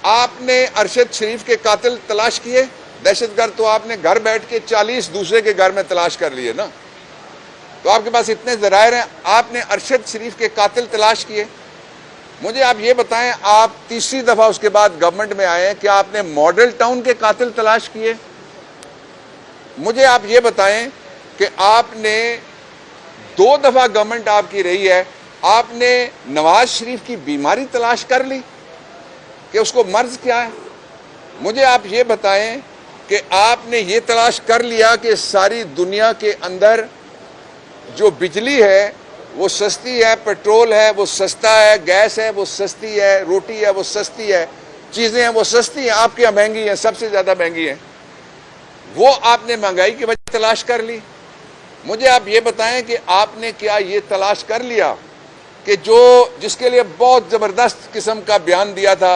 आपने अरशद शरीफ के कातिल तलाश किए? दहशतगर्द तो आपने घर बैठ के 40 दूसरे के घर में तलाश कर लिए ना। तो आपके पास इतने ज़रायर हैं, आपने अरशद शरीफ के कातिल तलाश किए? मुझे आप ये बताएं, आप तीसरी दफा उसके बाद गवर्नमेंट में आए हैं, क्या आपने मॉडल टाउन के कातिल तलाश किए? मुझे आप ये बताएं कि आपने 2 दफा गवर्नमेंट आपकी रही है, आपने नवाज शरीफ की बीमारी तलाश कर ली कि उसको मर्ज क्या है? मुझे आप ये बताएं कि आपने ये तलाश कर लिया कि सारी दुनिया के अंदर जो बिजली है वो सस्ती है, पेट्रोल है वो सस्ता है, गैस है वो सस्ती है, रोटी है वो सस्ती है, चीज़ें हैं वो सस्ती हैं, आपके यहाँ महंगी हैं, सबसे ज़्यादा महंगी हैं। वो आपने महंगाई की वजह तलाश कर ली। मुझे आप ये बताएं कि आपने क्या ये तलाश कर लिया कि जिसके लिए बहुत ज़बरदस्त किस्म का बयान दिया था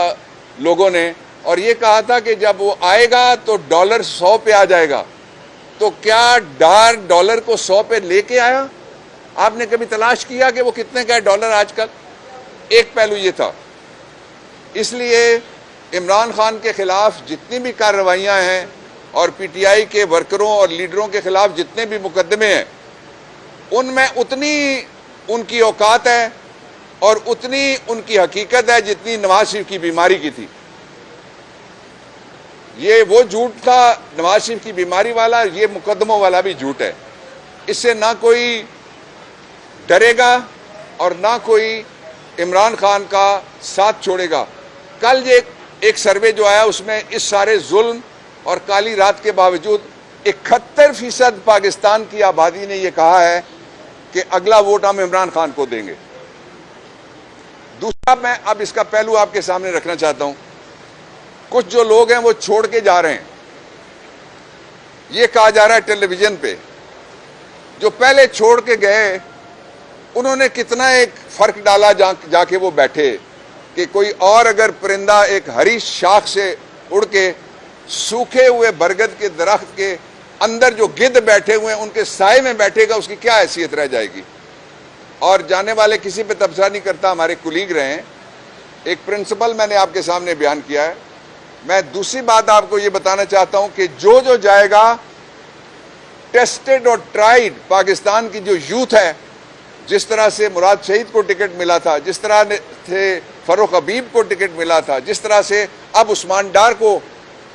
लोगों ने, और ये कहा था कि जब वो आएगा तो डॉलर 100 पे आ जाएगा, तो क्या डॉलर को 100 पे लेके आया? आपने कभी तलाश किया कि वो कितने का है डॉलर आजकल? एक पहलू ये था। इसलिए इमरान खान के खिलाफ जितनी भी कार्रवाइयां हैं और पीटीआई के वर्करों और लीडरों के खिलाफ जितने भी मुकदमे हैं, उनमें उतनी उनकी औकात है और उतनी उनकी हकीकत है जितनी नवाज शरीफ की बीमारी की थी। ये वो झूठ था नवाज शरीफ की बीमारी वाला, ये मुकदमों वाला भी झूठ है। इससे ना कोई डरेगा और ना कोई इमरान खान का साथ छोड़ेगा। कल ये एक सर्वे जो आया उसमें इस सारे जुल्म और काली रात के बावजूद 71% पाकिस्तान की आबादी ने यह कहा है कि अगला वोट हम इमरान खान को देंगे। दूसरा, मैं अब इसका पहलू आपके सामने रखना चाहता हूं। कुछ जो लोग हैं वो छोड़ के जा रहे हैं। ये कहा जा रहा है टेलीविजन पे, जो पहले छोड़ के गए उन्होंने कितना एक फर्क डाला जाके वो बैठे कि कोई और अगर परिंदा एक हरी शाख से उड़ के सूखे हुए बरगद के दरख्त के अंदर जो गिद्ध बैठे हुए हैं उनके साए में बैठेगा, उसकी क्या हैसियत रह जाएगी? और जाने वाले किसी पे तबसरा नहीं करता, हमारे कुलीग रहे हैं। एक प्रिंसिपल मैंने आपके सामने बयान किया है। मैं दूसरी बात आपको ये बताना चाहता हूं कि जो जाएगा, टेस्टेड और ट्राइड पाकिस्तान की जो यूथ है, जिस तरह से मुराद शहीद को टिकट मिला था, जिस तरह से फरूख हबीब को टिकट मिला था, जिस तरह से अब उस्मान डार को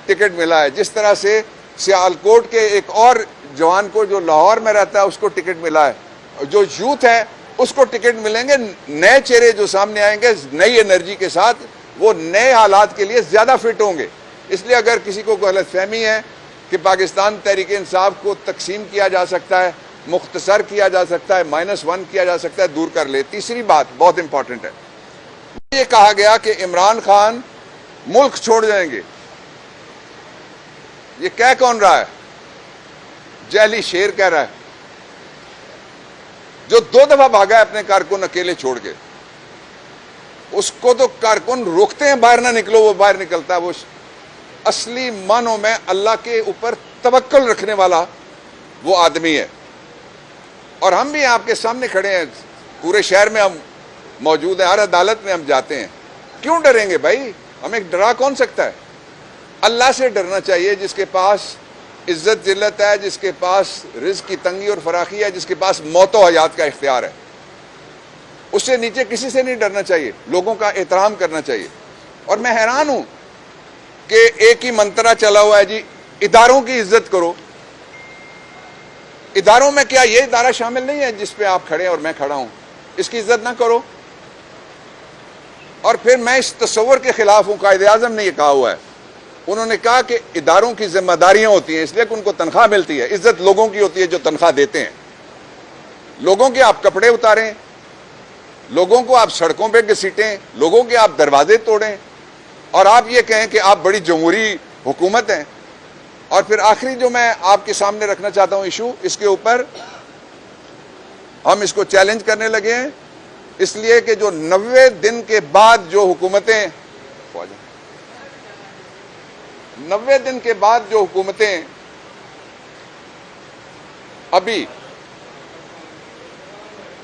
टिकट मिला है, जिस तरह से सियालकोट के एक और जवान को जो लाहौर में रहता है उसको टिकट मिला है, जो यूथ है उसको टिकट मिलेंगे। नए चेहरे जो सामने आएंगे नई एनर्जी के साथ, वो नए हालात के लिए ज्यादा फिट होंगे। इसलिए अगर किसी को गलतफहमी है कि पाकिस्तान तहरीक इंसाफ को तकसीम किया जा सकता है, मुख्तसर किया जा सकता है, -1 किया जा सकता है, दूर कर ले। तीसरी बात बहुत इंपॉर्टेंट है, ये कहा गया कि इमरान खान मुल्क छोड़ जाएंगे। ये कह कौन रहा है? जैली शेर कह रहा है, जो 2 दफा भागा है अपने कारकुन अकेले छोड़ के। उसको तो कारकुन रोकते हैं बाहर ना निकलो, वो बाहर निकलता है। वो असली मानों में अल्लाह के ऊपर तवक्कुल रखने वाला वो आदमी है। और हम भी आपके सामने खड़े हैं, पूरे शहर में हम मौजूद हैं, हर अदालत में हम जाते हैं। क्यों डरेंगे भाई? हमें डरा कौन सकता है? अल्लाह से डरना चाहिए, जिसके पास इज्जत जिल्लत है, जिसके पास रिज़्क़ की तंगी और फराखी है, जिसके पास मौत और हयात का इख्तियार है। उससे नीचे किसी से नहीं डरना चाहिए, लोगों का एहतराम करना चाहिए। और मैं हैरान हूं कि एक ही मंत्रा चला हुआ है जी, इदारों की इज्जत करो। इदारों में क्या ये इदारा शामिल नहीं है जिस पे आप खड़े हैं और मैं खड़ा हूं? इसकी इज्जत ना करो। और फिर मैं इस तस्वर के खिलाफ हूं। कायदे आज़म ने यह कहा हुआ है, उन्होंने कहा कि इदारों की जिम्मेदारियां होती हैं इसलिए कि उनको तनख्वाह मिलती है। इज्जत लोगों की होती है जो तनख्वाह देते हैं। लोगों के आप कपड़े उतारें, लोगों को आप सड़कों पे घसीटें, लोगों के आप दरवाजे तोड़ें, और आप ये कहें कि आप बड़ी जमहूरी हुकूमत हैं। और फिर आखिरी जो मैं आपके सामने रखना चाहता हूं इशू, इसके ऊपर हम इसको चैलेंज करने लगे हैं, इसलिए कि जो 90 दिन के बाद जो हुकूमतें 90 दिन के बाद जो हुकूमतें अभी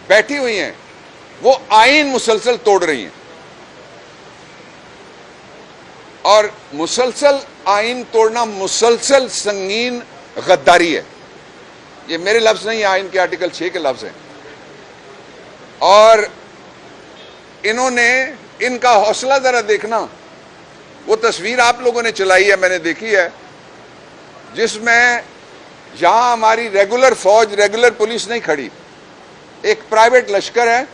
बैठी हुई हैं, वो आईन मुसलसल तोड़ रही हैं। और मुसलसल आइन तोड़ना मुसलसल संगीन गद्दारी है। ये मेरे लफ्ज नहीं, आइन के आर्टिकल 6 के लफ्ज हैं। और इन्होंने, इनका हौसला जरा देखना, वो तस्वीर आप लोगों ने चलाई है, मैंने देखी है, जिसमें यहां हमारी रेगुलर फौज, रेगुलर पुलिस नहीं खड़ी, एक प्राइवेट लश्कर है,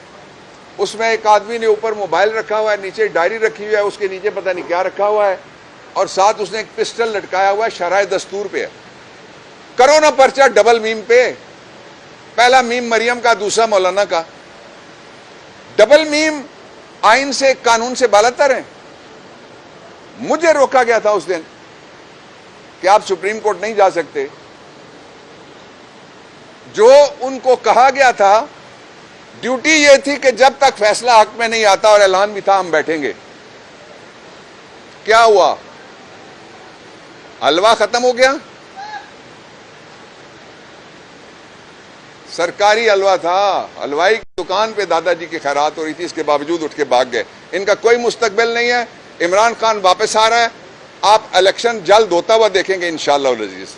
उसमें एक आदमी ने ऊपर मोबाइल रखा हुआ है, नीचे डायरी रखी हुई है, उसके नीचे पता नहीं क्या रखा हुआ है, और साथ उसने एक पिस्टल लटकाया हुआ है, शराय दस्तूर पे है। करो ना पर्चा डबल मीम पे, पहला मीम मरियम का, दूसरा मौलाना का। डबल मीम आइन से, कानून से बालातर है। मुझे रोका गया था उस दिन कि आप सुप्रीम कोर्ट नहीं जा सकते। जो उनको कहा गया था, ड्यूटी ये थी कि जब तक फैसला हक में नहीं आता, और ऐलान भी था हम बैठेंगे। क्या हुआ? हलवा खत्म हो गया। सरकारी हलवा था, हलवाई की दुकान पे दादाजी की खैरात हो रही थी, इसके बावजूद उठ के भाग गए। इनका कोई मुस्तकबिल नहीं है। इमरान खान वापस आ रहा है, आप इलेक्शन जल्द होता हुआ देखेंगे इंशाअल्लाह अज़ीज़।